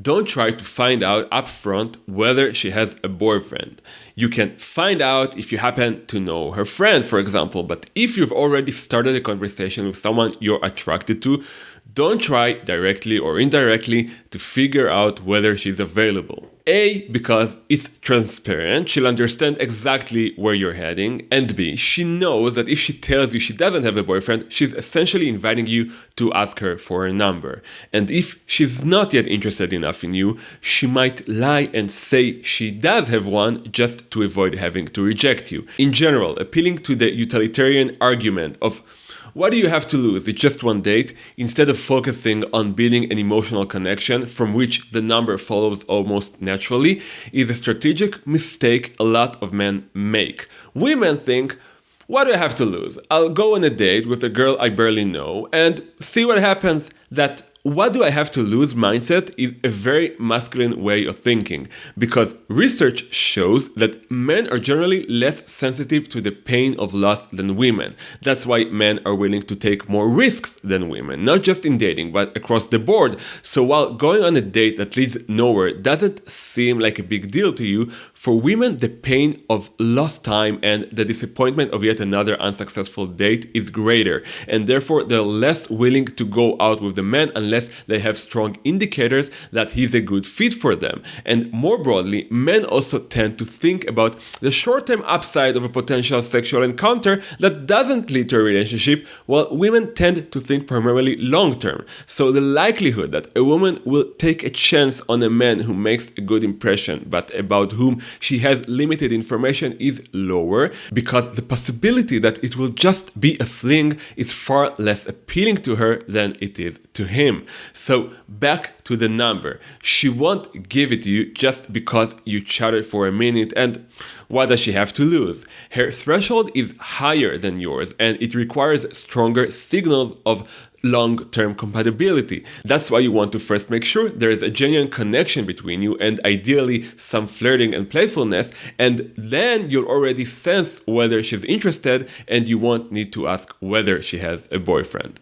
don't try to find out upfront whether she has a boyfriend. You can find out if you happen to know her friend, for example, but if you've already started a conversation with someone you're attracted to, don't try directly or indirectly to figure out whether she's available. A, because it's transparent, she'll understand exactly where you're heading, and B, she knows that if she tells you she doesn't have a boyfriend, she's essentially inviting you to ask her for a number. And if she's not yet interested enough in you, she might lie and say she does have one just to avoid having to reject you. In general, appealing to the utilitarian argument of what do you have to lose? It's just one date, instead of focusing on building an emotional connection from which the number follows almost naturally, is a strategic mistake a lot of men make. Women think, what do I have to lose? I'll go on a date with a girl I barely know and see what happens. That what do I have to lose mindset is a very masculine way of thinking, because research shows that men are generally less sensitive to the pain of loss than women. That's why men are willing to take more risks than women, not just in dating, but across the board. So while going on a date that leads nowhere doesn't seem like a big deal to you, for women, the pain of lost time and the disappointment of yet another unsuccessful date is greater, and therefore they're less willing to go out with the man unless they have strong indicators that he's a good fit for them. And more broadly, men also tend to think about the short-term upside of a potential sexual encounter that doesn't lead to a relationship, while women tend to think primarily long-term. So the likelihood that a woman will take a chance on a man who makes a good impression but about whom she has limited information is lower, because the possibility that it will just be a fling is far less appealing to her than it is to him. So back to the number. She won't give it to you just because you chatted for a minute, and what does she have to lose? Her threshold is higher than yours, and it requires stronger signals of long-term compatibility. That's why you want to first make sure there is a genuine connection between you, and ideally some flirting and playfulness, and then you'll already sense whether she's interested, and you won't need to ask whether she has a boyfriend.